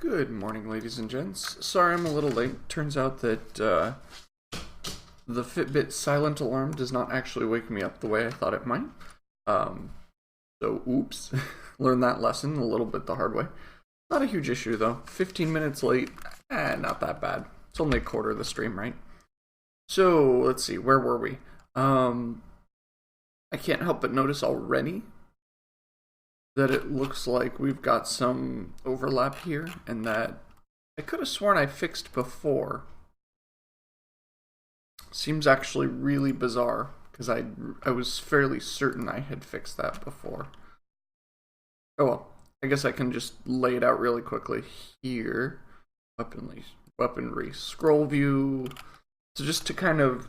Good morning, ladies and gents. Sorry I'm a little late. Turns out that the Fitbit silent alarm does not actually wake me up the way I thought it might. So oops. Learned that lesson a little bit the hard way. Not a huge issue though. 15 minutes late, not that bad. It's only a quarter of the stream, right? So, let's see, where were we? I can't help but notice already that it looks like we've got some overlap here, and that I could have sworn I fixed before. Seems actually really bizarre, because I was fairly certain I had fixed that before. Oh well, I guess I can just lay it out really quickly. Here, weaponry, scroll view. So just to kind of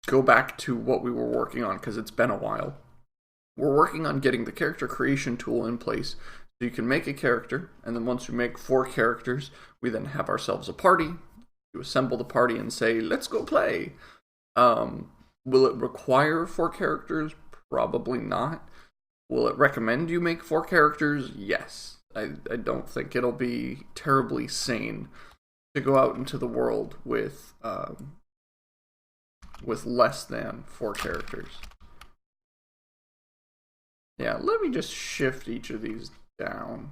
go back to what we were working on, because it's been a while. We're working on getting the character creation tool in place so you can make a character, and then once we make 4 characters, we then have ourselves a party. You assemble the party and say, let's go play. Will it require 4 characters? Probably not. Will it recommend you make 4 characters? Yes. I don't think it'll be terribly sane to go out into the world with less than 4 characters. Yeah, let me just shift each of these down.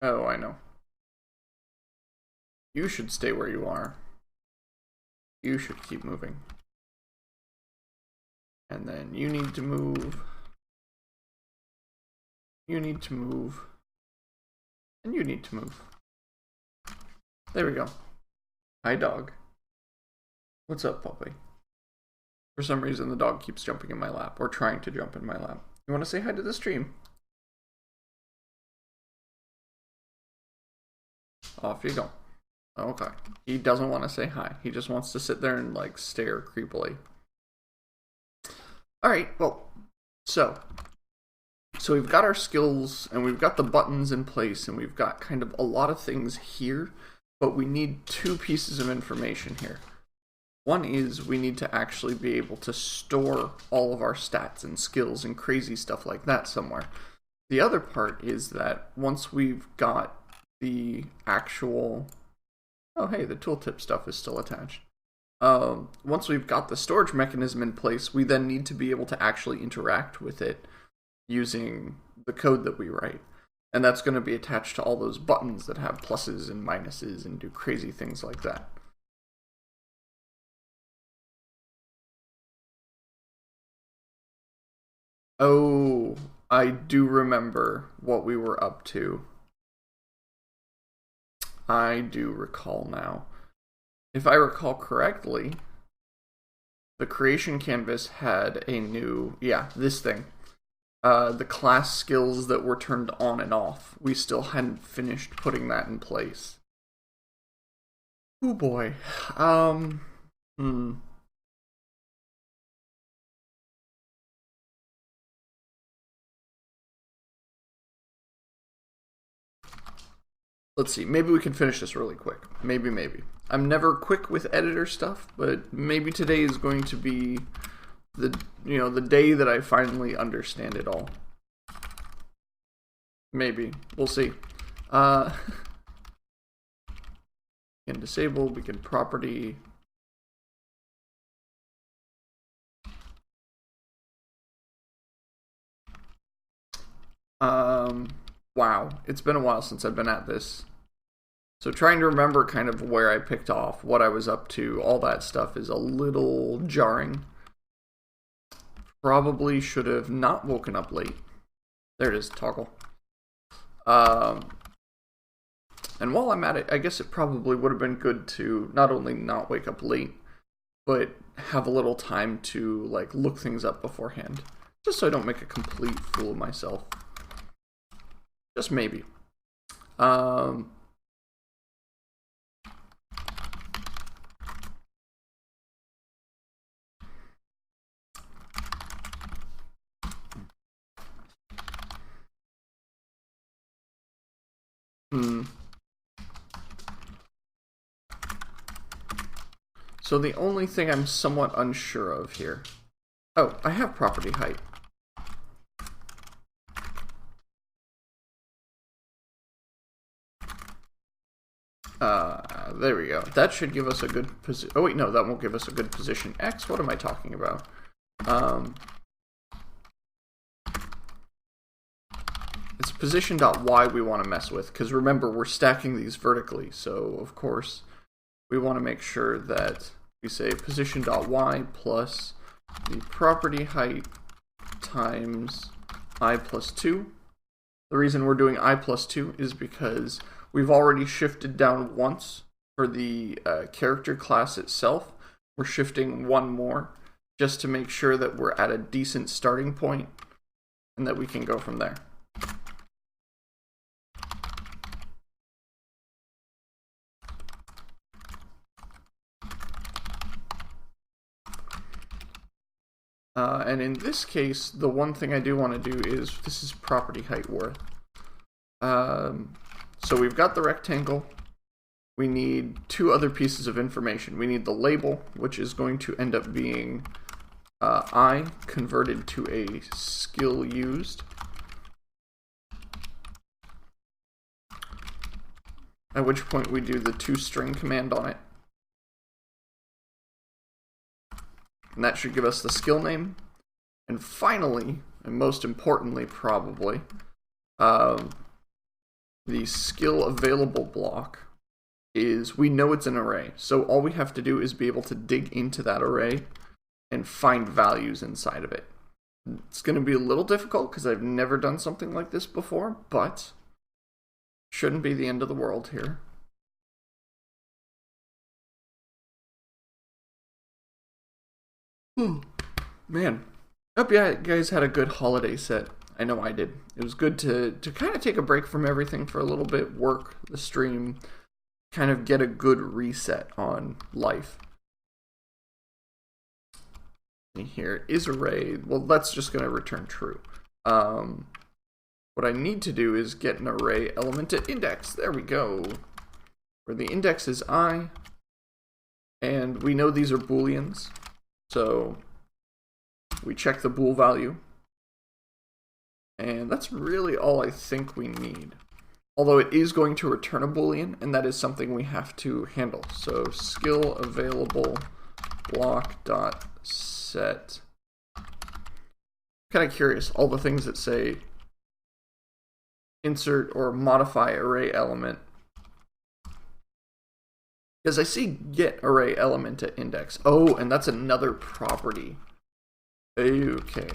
Oh, I know. You should stay where you are. You should keep moving. And then you need to move. You need to move. And you need to move. There we go. Hi, dog. What's up, puppy? For some reason, the dog keeps jumping in my lap, or trying to jump in my lap. You want to say hi to the stream? Off you go. Okay. He doesn't want to say hi. He just wants to sit there and, like, stare creepily. Alright, well, so we've got our skills, and we've got the buttons in place, and we've got kind of a lot of things here, but we need 2 pieces of information here. One is we need to actually be able to store all of our stats and skills and crazy stuff like that somewhere. The other part is that once we've got the actual... Oh, hey, the tooltip stuff is still attached. Once we've got the storage mechanism in place, we then need to be able to actually interact with it using the code that we write. And that's going to be attached to all those buttons that have pluses and minuses and do crazy things like that. Oh, I do remember what we were up to. I do recall now. If I recall correctly, the creation canvas had a new, this thing. The class skills that were turned on and off. We still hadn't finished putting that in place. Oh boy. Let's see, maybe we can finish this really quick. Maybe. I'm never quick with editor stuff, but maybe today is going to be the day that I finally understand it all. Maybe. We'll see. We can disable, we can property. Wow, it's been a while since I've been at this. So trying to remember kind of where I picked off, what I was up to, all that stuff is a little jarring. Probably should have not woken up late. There it is, toggle. And while I'm at it, I guess it probably would have been good to not only not wake up late, but have a little time to like look things up beforehand. Just so I don't make a complete fool of myself. Just maybe. So the only thing I'm somewhat unsure of here. Oh, I have property height. There we go. That should give us a good position. Oh wait, no, that won't give us a good position X. What am I talking about? It's position.y we want to mess with, because remember, we're stacking these vertically, so of course we want to make sure that we say position.y plus the property height times I plus 2. The reason we're doing I plus 2 is because we've already shifted down once for the character class itself. We're shifting one more just to make sure that we're at a decent starting point and that we can go from there. And in this case, the one thing I do want to do is, this is property height worth. So we've got the rectangle. We need two other pieces of information. We need the label, which is going to end up being I converted to a skill used. At which point we do the toString command on it. And that should give us the skill name. And finally, and most importantly probably, the skill available block is, we know it's an array. So all we have to do is be able to dig into that array and find values inside of it. It's going to be a little difficult because I've never done something like this before, but shouldn't be the end of the world here. Man, hope you guys had a good holiday set. I know I did. It was good to kind of take a break from everything for a little bit, work the stream, kind of get a good reset on life. Here is array. Well, that's just going to return true. What I need to do is get an array element at index. There we go. Where the index is I, and we know these are booleans. So we check the bool value. And that's really all I think we need. Although it is going to return a boolean, and that is something we have to handle. So skill available block dot set. Kind of curious, all the things that say insert or modify array element. Because I see get array element at index. Oh, and that's another property. Okay.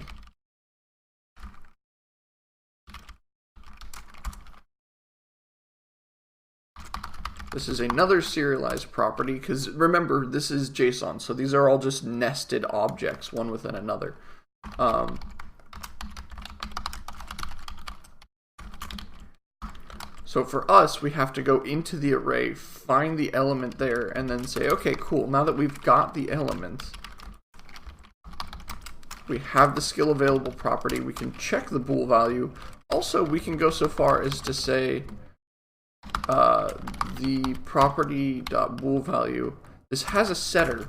This is another serialized property, because remember, this is JSON, so these are all just nested objects, one within another. So for us, we have to go into the array, find the element there, and then say, okay, cool, now that we've got the element, we have the skill available property, we can check the bool value. Also, we can go so far as to say the property.bool value, this has a setter,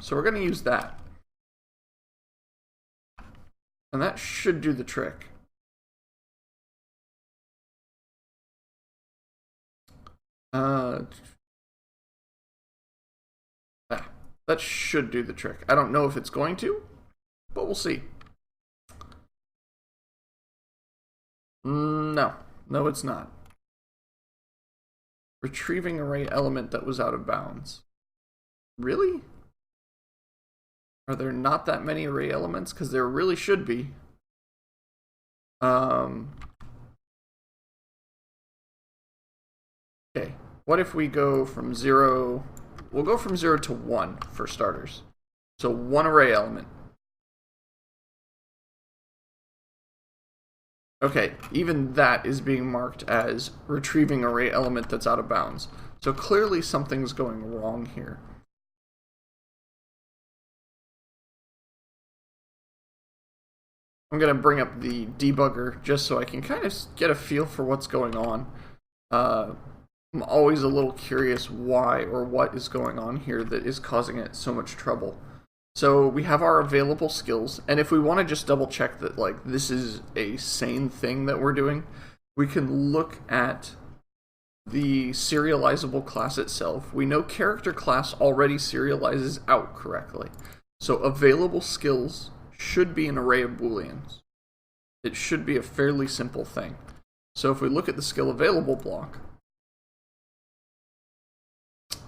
so we're going to use that. And that should do the trick. That should do the trick. I don't know if it's going to, but we'll see. No, it's not. Retrieving array element that was out of bounds. Really? Are there not that many array elements? Because there really should be. Okay, what if we go from 0... We'll go from 0 to 1 for starters. So 1 array element. Okay, even that is being marked as retrieving array element that's out of bounds. So clearly something's going wrong here. I'm going to bring up the debugger just so I can kind of get a feel for what's going on. I'm always a little curious why or what is going on here that is causing it so much trouble. So we have our available skills, and if we want to just double check that like this is a sane thing that we're doing, we can look at the serializable class itself. We know character class already serializes out correctly. So available skills should be an array of booleans. It should be a fairly simple thing. So if we look at the skill available block,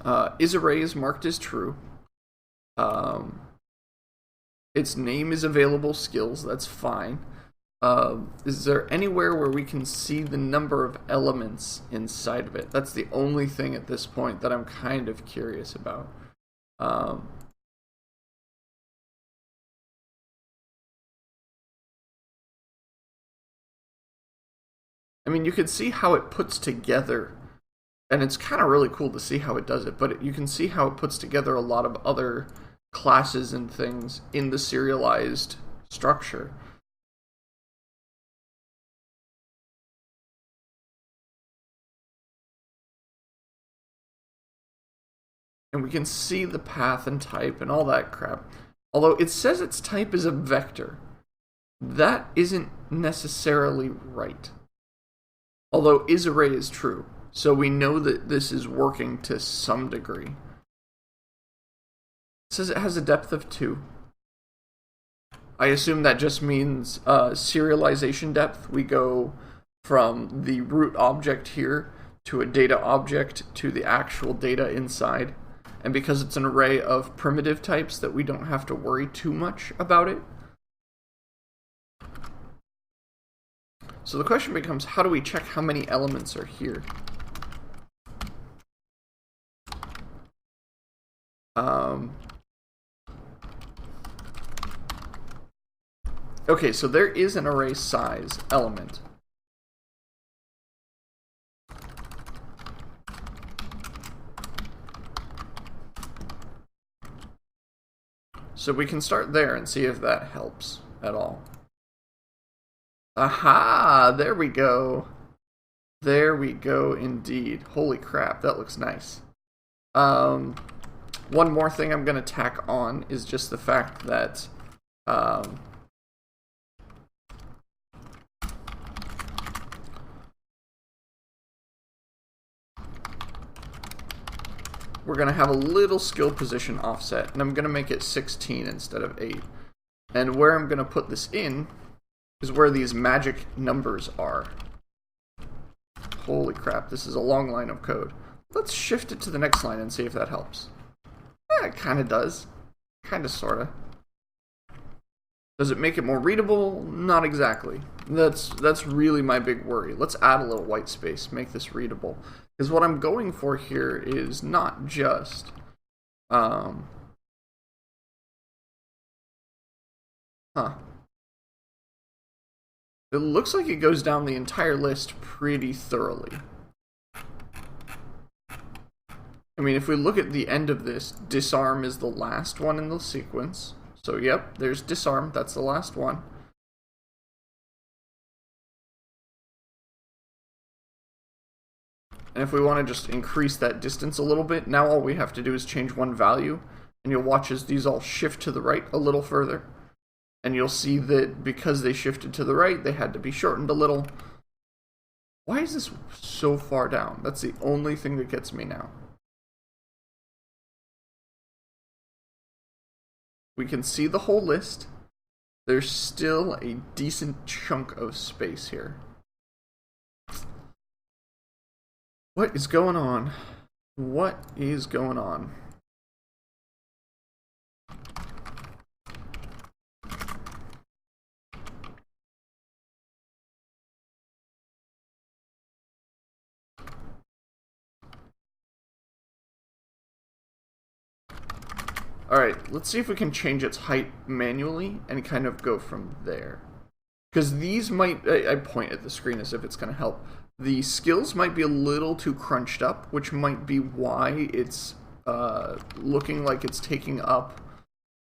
isArray is marked as true. Its name is available skills, that's fine. Is there anywhere where we can see the number of elements inside of it? That's the only thing at this point that I'm kind of curious about. I mean, you can see how it puts together, and it's kind of really cool to see how it does it, but you can see how it puts together a lot of other classes and things in the serialized structure. And we can see the path and type and all that crap. Although it says its type is a vector. That isn't necessarily right. Although isArray is true. So we know that this is working to some degree. It says it has a depth of 2. I assume that just means serialization depth. We go from the root object here to a data object to the actual data inside. And because it's an array of primitive types that we don't have to worry too much about it. So the question becomes, how do we check how many elements are here? Okay, so there is an array size element. So we can start there and see if that helps at all. Aha! There we go. There we go indeed. Holy crap, that looks nice. One more thing I'm going to tack on is just the fact that we're going to have a little skill position offset, and I'm going to make it 16 instead of 8. And where I'm going to put this in is where these magic numbers are. Holy crap, this is a long line of code. Let's shift it to the next line and see if that helps. Yeah, it kind of does. Kind of, sort of. Does it make it more readable? Not exactly. That's really my big worry. Let's add a little white space, make this readable. Because what I'm going for here is not just It looks like it goes down the entire list pretty thoroughly. I mean, if we look at the end of this, disarm is the last one in the sequence. So, yep, there's disarm, that's the last one. And if we want to just increase that distance a little bit, now all we have to do is change one value, and you'll watch as these all shift to the right a little further. And you'll see that because they shifted to the right, they had to be shortened a little. Why is this so far down? That's the only thing that gets me now. We can see the whole list. There's still a decent chunk of space here. What is going on? What is going on? Alright, let's see if we can change its height manually and kind of go from there. Because these might... I point at the screen as if it's going to help. The skills might be a little too crunched up, which might be why it's looking like it's taking up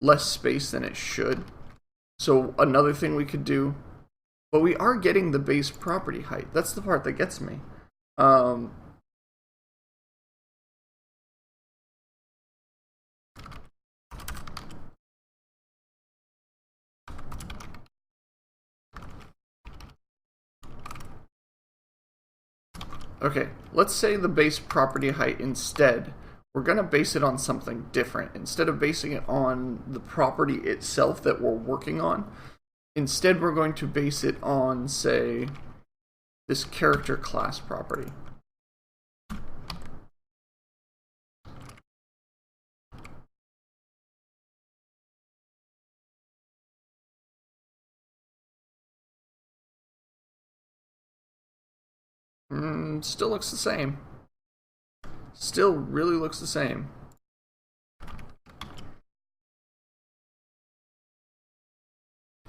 less space than it should. So another thing we could do... But we are getting the base property height. That's the part that gets me. Okay, let's say the base property height instead, we're going to base it on something different. Instead of basing it on the property itself that we're working on, instead we're going to base it on, say, this character class property. Still looks the same. Still really looks the same.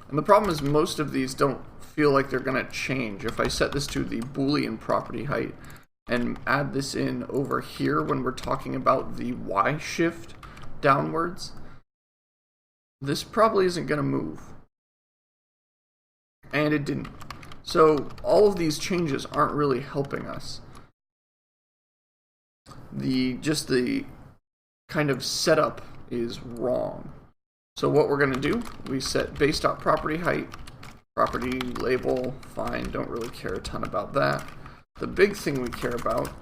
And the problem is most of these don't feel like they're going to change. If I set this to the Boolean property height and add this in over here when we're talking about the Y shift downwards, this probably isn't going to move. And it didn't. So all of these changes aren't really helping us. Just the kind of setup is wrong. So what we're going to do, we set base.property height, property label, fine, don't really care a ton about that. The big thing we care about,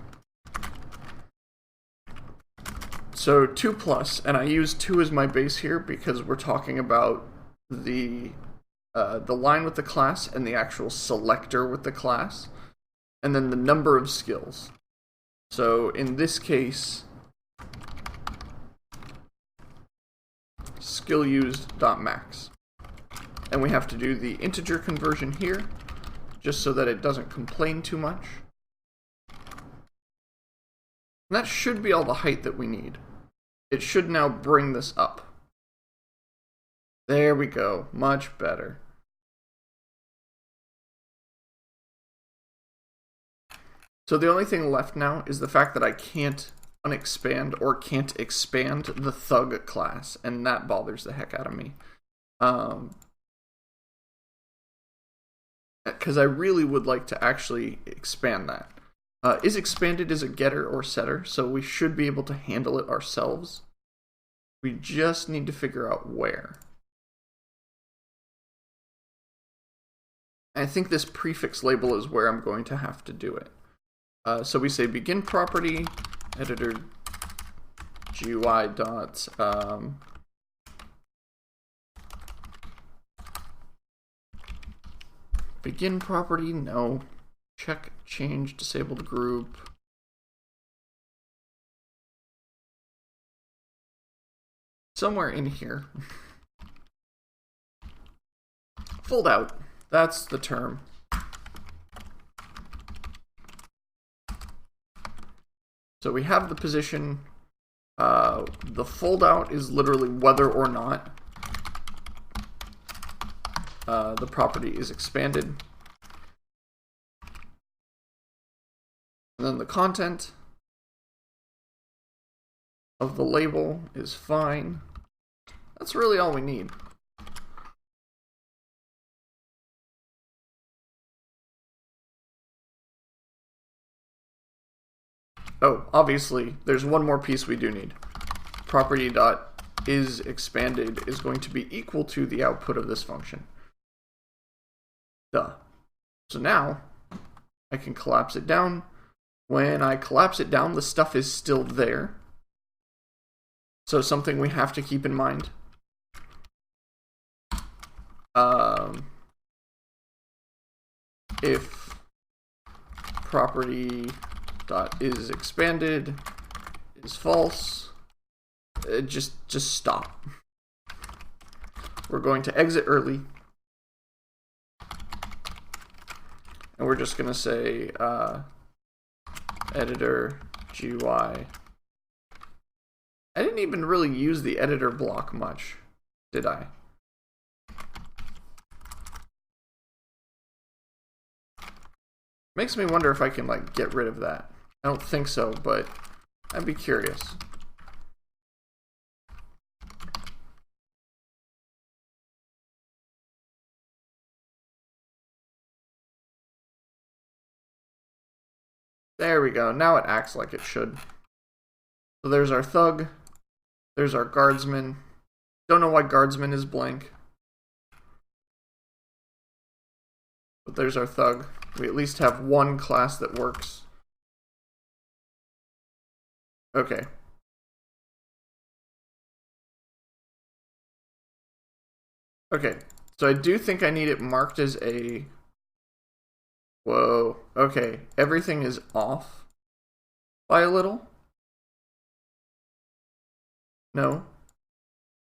so 2 plus, and I use 2 as my base here because we're talking about the line with the class and the actual selector with the class, and then the number of skills. So in this case, skill used .max. And we have to do the integer conversion here, just so that it doesn't complain too much. And that should be all the height that we need. It should now bring this up. There we go, much better. So the only thing left now is the fact that I can't unexpand or can't expand the thug class, and that bothers the heck out of me. Because I really would like to actually expand that. Is expanded is a getter or setter, so we should be able to handle it ourselves. We just need to figure out where. I think this prefix label is where I'm going to have to do it. So we say begin property, editor GUI dot begin property, no. Check change disabled group. Somewhere in here. Fold out. That's the term. So we have the position. The fold out is literally whether or not the property is expanded. And then the content of the label is fine. That's really all we need. Oh, obviously, there's one more piece we do need. Property.isExpanded is going to be equal to the output of this function. Duh. So now, I can collapse it down. When I collapse it down, the stuff is still there. So something we have to keep in mind. If property.isExpanded is false, just stop. We're going to exit early. And we're just going to say editor GUI. I didn't even really use the editor block much, did I? Makes me wonder if I can like get rid of that. I don't think so, but I'd be curious. There we go. Now it acts like it should. So there's our thug. There's our guardsman. Don't know why guardsman is blank. But there's our thug. We at least have one class that works. Okay. Okay, so I do think I need it marked as a... Whoa, okay. Everything is off by a little? No,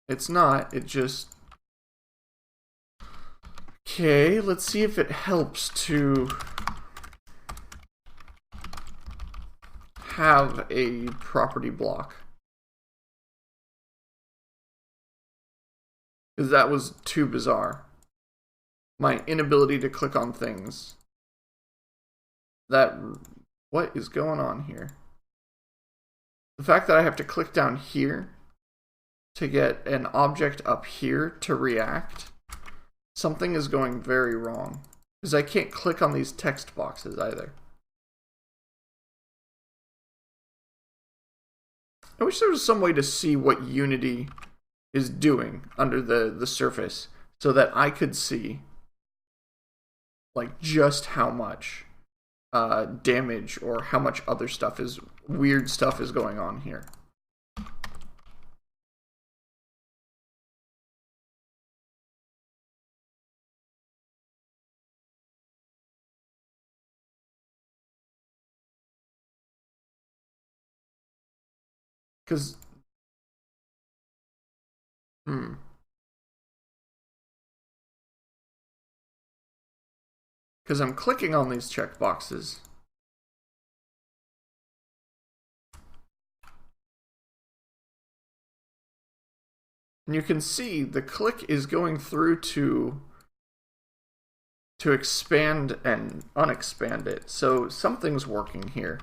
it's not. It just... Okay, let's see if it helps to have a property block. Because that was too bizarre. My inability to click on things. That... What is going on here? The fact that I have to click down here to get an object up here to react, something is going very wrong. Because I can't click on these text boxes either. I wish there was some way to see what Unity is doing under the surface so that I could see like just how much damage or how much other stuff is weird stuff is going on here. Because because I'm clicking on these checkboxes. And you can see the click is going through to expand and unexpand it. So something's working here.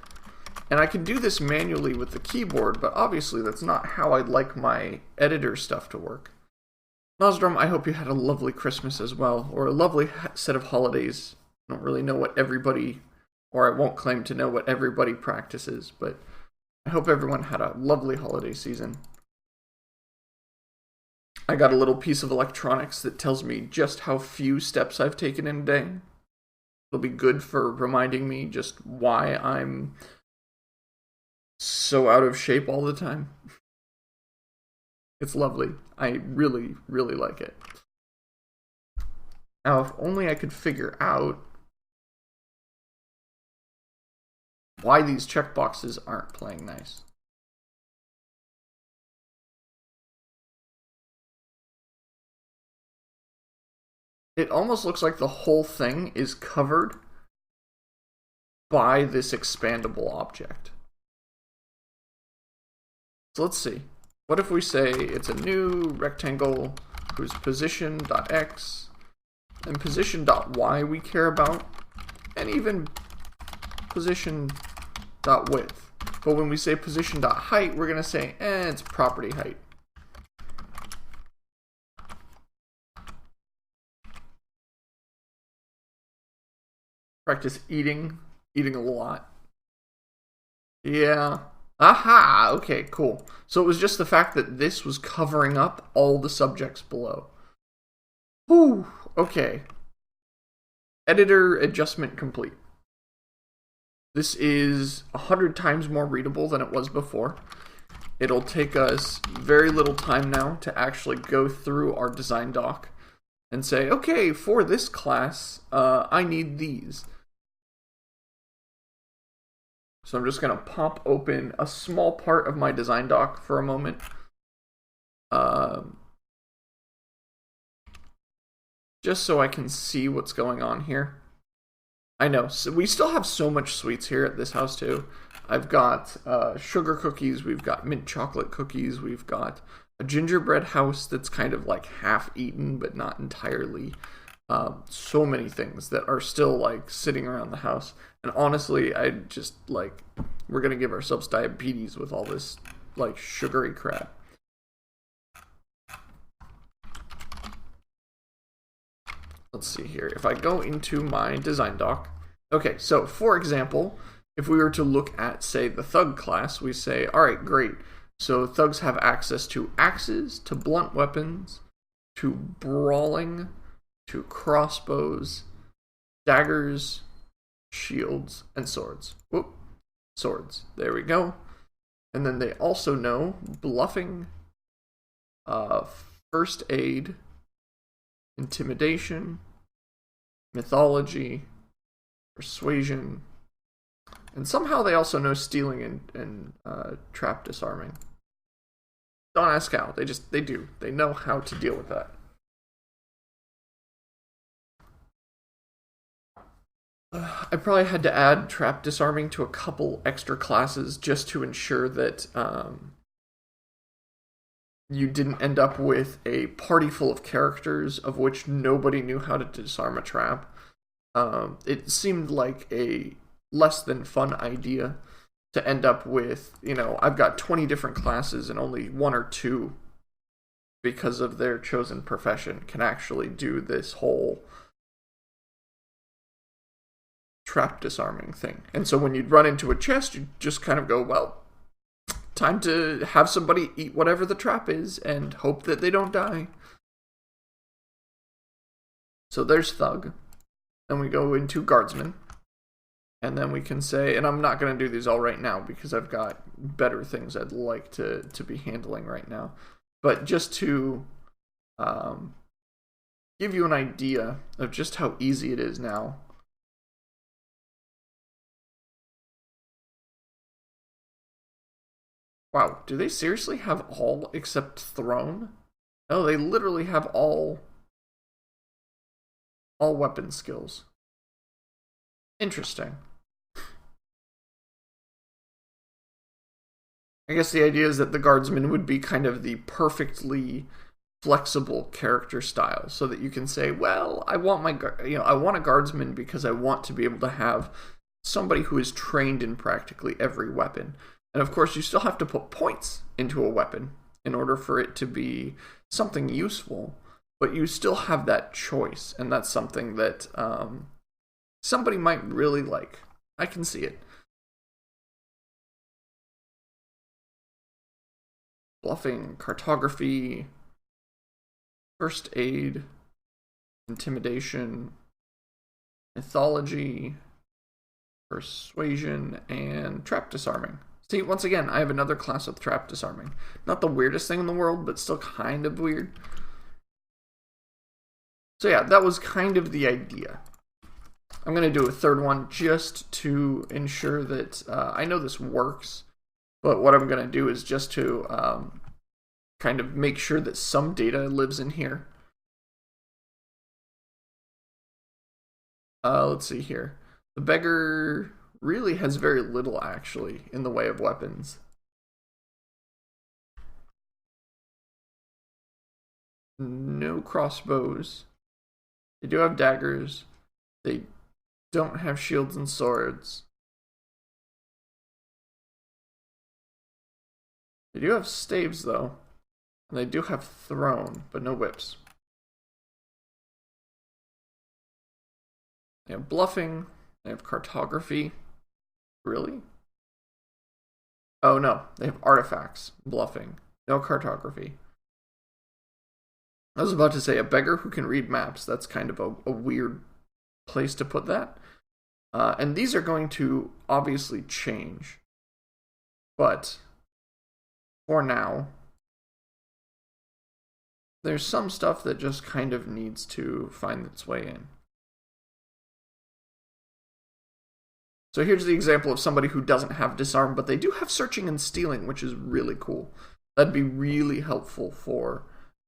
And I can do this manually with the keyboard, but obviously that's not how I'd like my editor stuff to work. Nosdrum, I hope you had a lovely Christmas as well, or a lovely set of holidays. I don't really know what everybody, or I won't claim to know what everybody practices, but I hope everyone had a lovely holiday season. I got a little piece of electronics that tells me just how few steps I've taken in a day. It'll be good for reminding me just why I'm so out of shape all the time. It's lovely. I really, really like it. Now, if only I could figure out why these checkboxes aren't playing nice. It almost looks like the whole thing is covered by this expandable object. So let's see. What if we say it's a new rectangle whose position.x and position.y we care about, and even position.width. But when we say position.height, we're going to say, it's property height. Practice eating a lot. Yeah. Aha! Okay, cool. So it was just the fact that this was covering up all the subjects below. Whew, okay. Editor adjustment complete. This is 100 times more readable than it was before. It'll take us very little time now to actually go through our design doc and say, okay, for this class, I need these. So I'm just going to pop open a small part of my design doc for a moment. Just so I can see what's going on here. I know, so we still have so much sweets here at this house too. I've got sugar cookies, we've got mint chocolate cookies, we've got a gingerbread house that's kind of like half eaten but not entirely. So many things that are still like sitting around the house. And honestly, I just like, we're gonna give ourselves diabetes with all this like sugary crap. Let's see here. If I go into my design doc, okay, so for example, if we were to look at, say, the Thug class, we say, all right, great. So thugs have access to axes, to blunt weapons, to brawling, to crossbows, daggers, shields, and swords. Whoop, swords. There we go. And then they also know bluffing, first aid, intimidation, mythology, persuasion, and somehow they also know stealing and trap disarming. Don't ask how. They do. They know how to deal with that. I probably had to add trap disarming to a couple extra classes just to ensure that you didn't end up with a party full of characters of which nobody knew how to disarm a trap. It seemed like a less than fun idea to end up with, I've got 20 different classes and only one or two, because of their chosen profession, can actually do this whole trap disarming thing. And so when you'd run into a chest, you just kind of go, well, time to have somebody eat whatever the trap is and hope that they don't die. So there's Thug. Then we go into Guardsman. And then we can say, and I'm not going to do these all right now because I've got better things I'd like to be handling right now. But just to give you an idea of just how easy it is now. Wow, do they seriously have all except Throne? Oh, they literally have all weapon skills. Interesting. I guess the idea is that the Guardsman would be kind of the perfectly flexible character style, so that you can say, well, I want a Guardsman because I want to be able to have somebody who is trained in practically every weapon. And of course, you still have to put points into a weapon in order for it to be something useful, but you still have that choice, and that's something that somebody might really like. I can see it. Bluffing, cartography, first aid, intimidation, mythology, persuasion, and trap disarming. See, once again, I have another class with trap disarming. Not the weirdest thing in the world, but still kind of weird. So yeah, that was kind of the idea. I'm going to do a third one just to ensure that I know this works. But what I'm going to do is just to kind of make sure that some data lives in here. Let's see here. The beggar really has very little, actually, in the way of weapons. No crossbows. They do have daggers. They don't have shields and swords. They do have staves, though. And they do have throne, but no whips. They have bluffing. They have cartography. Really? Oh, no. They have artifacts. Bluffing. No cartography. I was about to say a beggar who can read maps. That's kind of a weird place to put that. And these are going to obviously change. But for now, there's some stuff that just kind of needs to find its way in. So here's the example of somebody who doesn't have disarm, but they do have searching and stealing, which is really cool. That'd be really helpful for,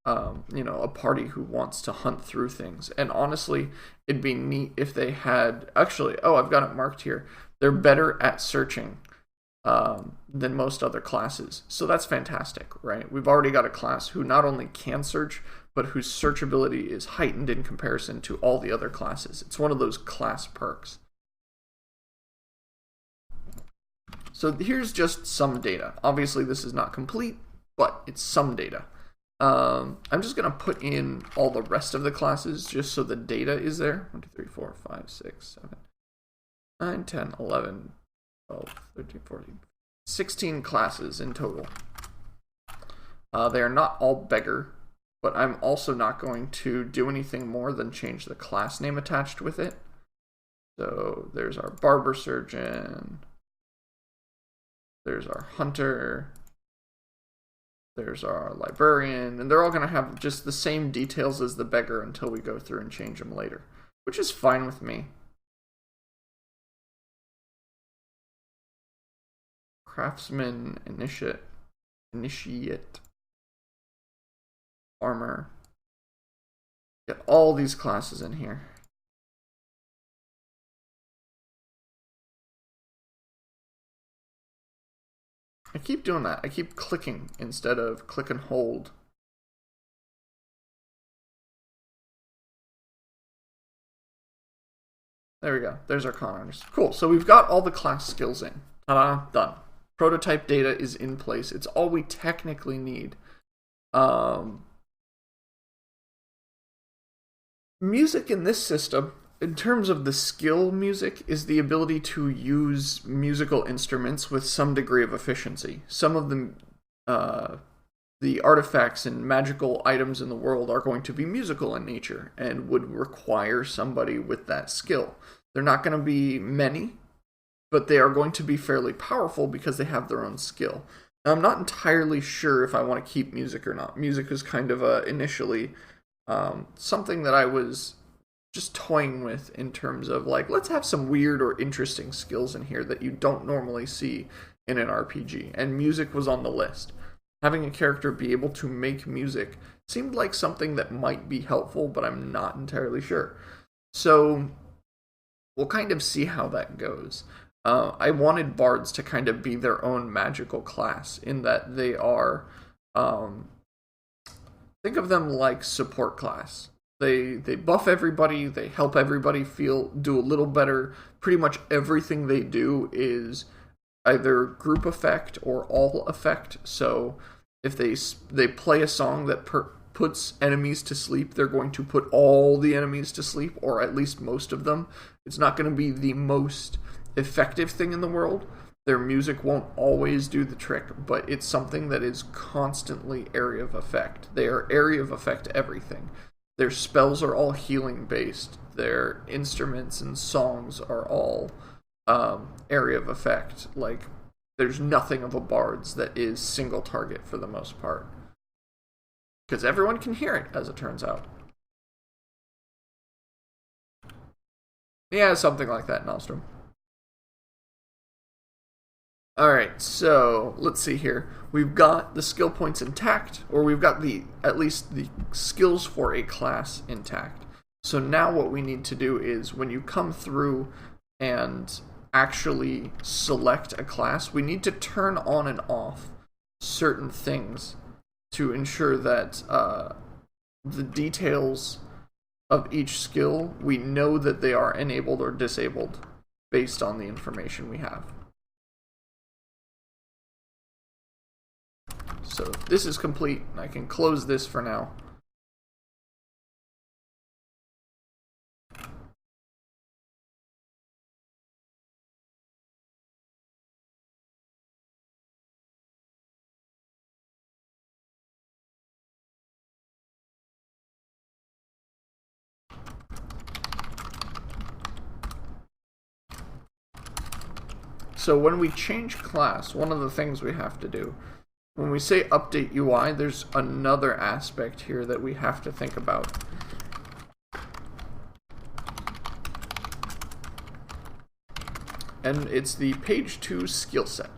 a party who wants to hunt through things. And honestly, it'd be neat if they had, actually, I've got it marked here. They're better at searching than most other classes. So that's fantastic, right? We've already got a class who not only can search, but whose searchability is heightened in comparison to all the other classes. It's one of those class perks. So here's just some data. Obviously, this is not complete, but it's some data. I'm just going to put in all the rest of the classes just so the data is there. 1, 2, 3, 4, 5, 6, 7, 9, 10, 11, 12, 13, 14, 16 classes in total. They are not all beggar, but I'm also not going to do anything more than change the class name attached with it. So there's our barber surgeon, There's our hunter. There's our librarian. And they're all going to have just the same details as the beggar until we go through and change them later, which is fine with me. Craftsman, initiate, farmer. Get all these classes in here. I keep doing that. I keep clicking instead of click and hold. There we go. There's our con artist. Cool. So we've got all the class skills in. Ta-da, done. Prototype data is in place. It's all we technically need. Music in this system, in terms of the skill music, is the ability to use musical instruments with some degree of efficiency. Some of the artifacts and magical items in the world are going to be musical in nature and would require somebody with that skill. They're not going to be many, but they are going to be fairly powerful because they have their own skill. Now, I'm not entirely sure if I want to keep music or not. Music was kind of initially something that I was just toying with in terms of like, let's have some weird or interesting skills in here that you don't normally see in an RPG, and music was on the list. Having a character be able to make music seemed like something that might be helpful, but I'm not entirely sure. So we'll kind of see how that goes. I wanted bards to kind of be their own magical class in that they are, think of them like support class. They buff everybody, they help everybody do a little better. Pretty much everything they do is either group effect or all effect. So if they play a song that puts enemies to sleep, they're going to put all the enemies to sleep, or at least most of them. It's not going to be the most effective thing in the world. Their music won't always do the trick, but it's something that is constantly area of effect. They are area of effect everything. Their spells are all healing based. Their instruments and songs are all area of effect. Like, there's nothing of a bard's that is single target for the most part. Because everyone can hear it, as it turns out. Yeah, something like that, Nostrum. Alright, so let's see here. We've got the skill points intact, or we've got at least the skills for a class intact. So now what we need to do is when you come through and actually select a class, we need to turn on and off certain things to ensure that the details of each skill, we know that they are enabled or disabled based on the information we have. So this is complete, and I can close this for now. So when we change class, one of the things we have to do, when we say update UI, there's another aspect here that we have to think about. And it's the page 2 skill set.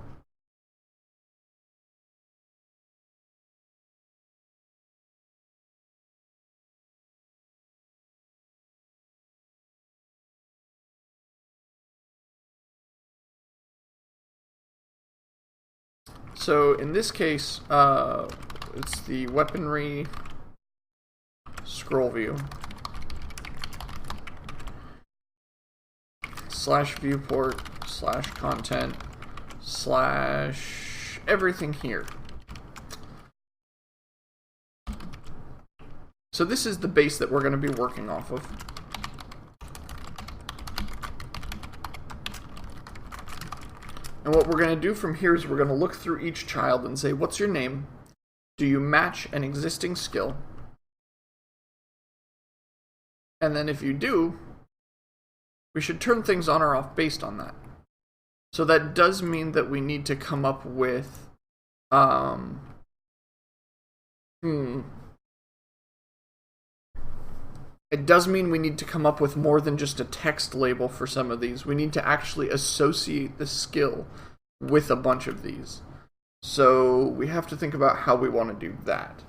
So in this case, it's the weaponry scroll view / viewport / content / everything here. So this is the base that we're going to be working off of. And what we're going to do from here is we're going to look through each child and say, what's your name? Do you match an existing skill? And then if you do, we should turn things on or off based on that. So that does mean that we need to come up with It does mean we need to come up with more than just a text label for some of these. We need to actually associate the skill with a bunch of these. So we have to think about how we want to do that.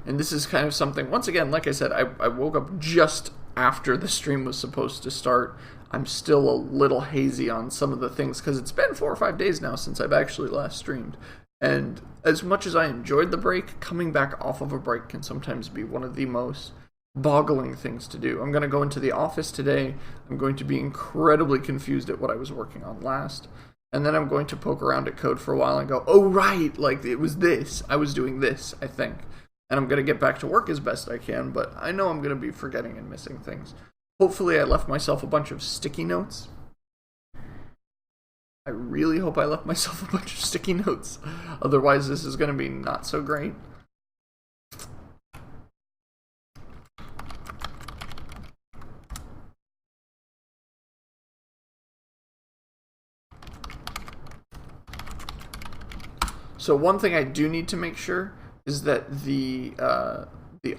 And this is kind of something, once again, like I said, I woke up just after the stream was supposed to start. I'm still a little hazy on some of the things because it's been 4 or 5 days now since I've actually last streamed. And as much as I enjoyed the break, coming back off of a break can sometimes be one of the most boggling things to do. I'm going to go into the office today. I'm going to be incredibly confused at what I was working on last. And then I'm going to poke around at code for a while and go, oh, right, like it was this. I was doing this, I think. And I'm going to get back to work as best I can, but I know I'm going to be forgetting and missing things. Hopefully I left myself a bunch of sticky notes. I really hope I left myself a bunch of sticky notes. Otherwise this is going to be not so great. So one thing I do need to make sure is that the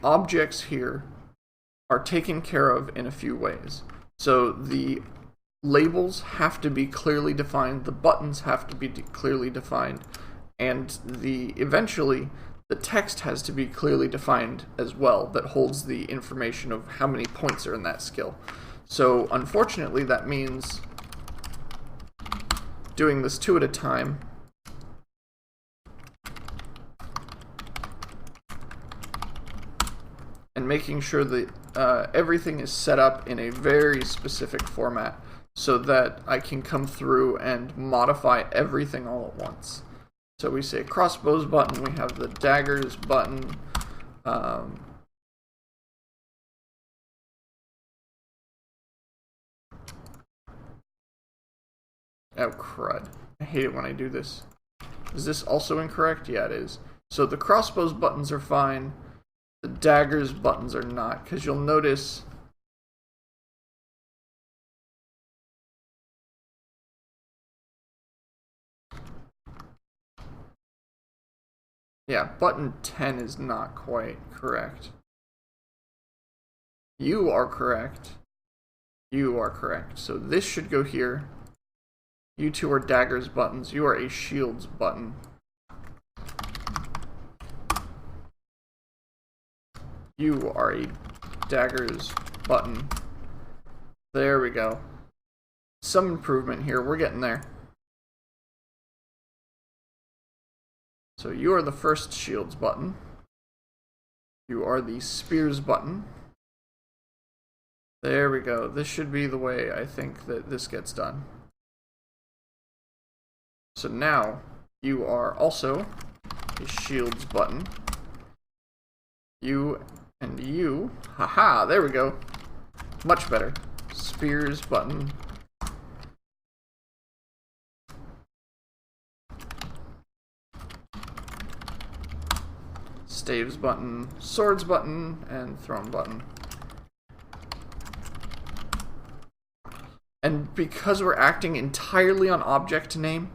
objects here are taken care of in a few ways. So the labels have to be clearly defined, the buttons have to be clearly defined, and eventually the text has to be clearly defined as well that holds the information of how many points are in that skill. So unfortunately that means doing this 2 at a time. And making sure that everything is set up in a very specific format so that I can come through and modify everything all at once. So we say crossbows button, we have the daggers button, oh crud, I hate it when I do this. Is this also incorrect? Yeah, it is. So the crossbows buttons are fine. The daggers buttons are not, because you'll notice yeah, button 10 is not quite correct. You are correct. You are correct. So this should go here. You two are daggers buttons. You are a shields button. You are a daggers button. There we go. Some improvement here. We're getting there. So you are the first shields button. You are the spears button. There we go. This should be the way I think that this gets done. So now you are also a shields button. You and you. Haha, there we go. Much better. Spears button. Staves button, swords button, and throne button. And because we're acting entirely on object name,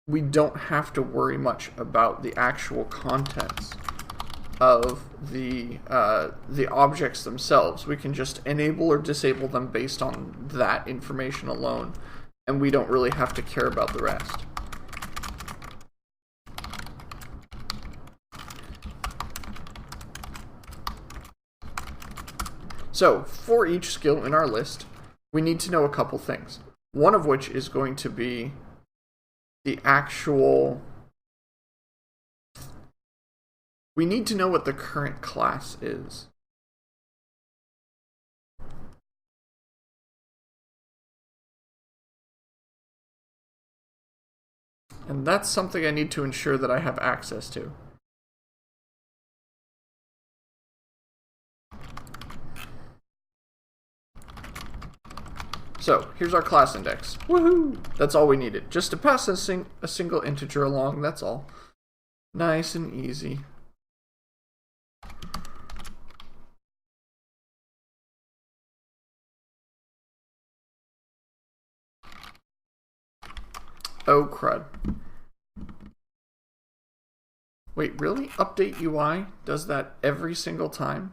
we don't have to worry much about the actual contents of the objects themselves. We can just enable or disable them based on that information alone, and we don't really have to care about the rest. So, for each skill in our list, we need to know a couple things. One of which is going to be the actual... We need to know what the current class is. And that's something I need to ensure that I have access to. So, here's our class index. Woohoo! That's all we needed. Just to pass a single integer along, that's all. Nice and easy. Oh, crud. Wait, really? Update UI does that every single time?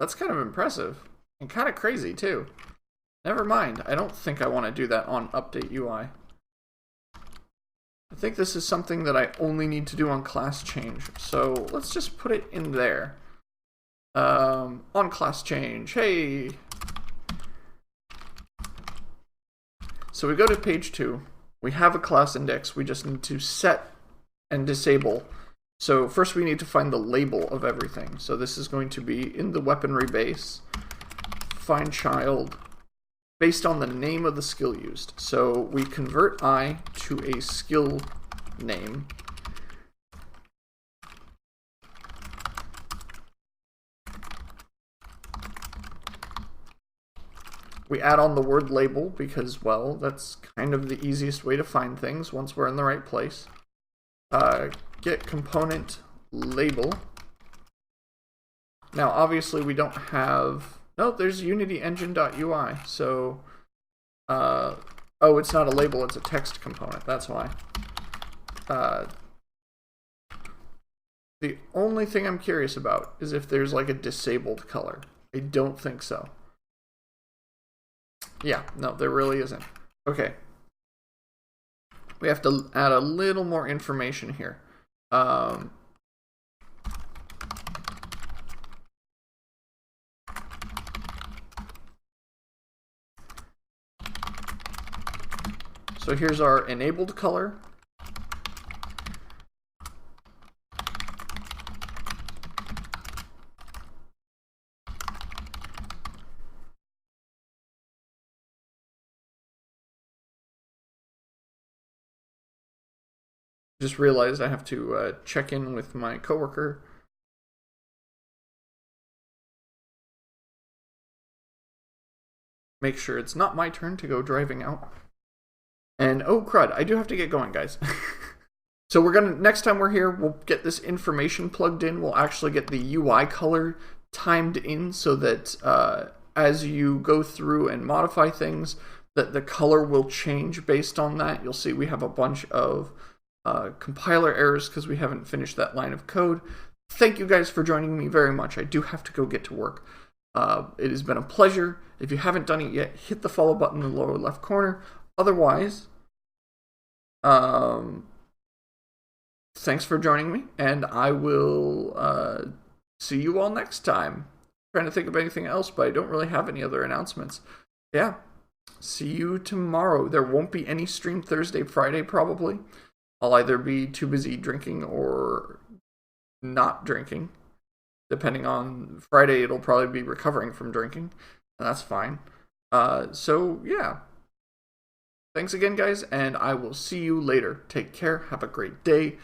That's kind of impressive. And kind of crazy, too. Never mind. I don't think I want to do that on Update UI. I think this is something that I only need to do on class change. So let's just put it in there. On class change. Hey! So we go to page 2. We have a class index. We just need to set and disable. So first we need to find the label of everything. So this is going to be in the weaponry base, find child, based on the name of the skill used. So we convert I to a skill name. We add on the word label because, well, that's kind of the easiest way to find things once we're in the right place. Get component label. Now, obviously, we don't have... No, there's UnityEngine.ui. So, oh, it's not a label, it's a text component. That's why. The only thing I'm curious about is if there's like a disabled color. I don't think so. Yeah, no, there really isn't. Okay. We have to add a little more information here. So here's our enabled color. Just realized I have to check in with my coworker. Make sure it's not my turn to go driving out. And oh crud, I do have to get going, guys. So we're gonna, next time we're here, we'll get this information plugged in. We'll actually get the UI color timed in so that as you go through and modify things, that the color will change based on that. You'll see we have a bunch of compiler errors because we haven't finished that line of code. Thank you guys for joining me very much. I do have to go get to work. It has been a pleasure. If you haven't done it yet, hit the follow button in the lower left corner. Otherwise, thanks for joining me, and I will see you all next time. I'm trying to think of anything else, but I don't really have any other announcements. Yeah, see you tomorrow. There won't be any stream Thursday, Friday, probably. I'll either be too busy drinking or not drinking. Depending on Friday, it'll probably be recovering from drinking, and that's fine. So, yeah. Thanks again, guys, and I will see you later. Take care. Have a great day.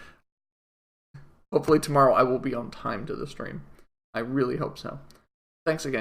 Hopefully tomorrow I will be on time to the stream. I really hope so. Thanks again, guys.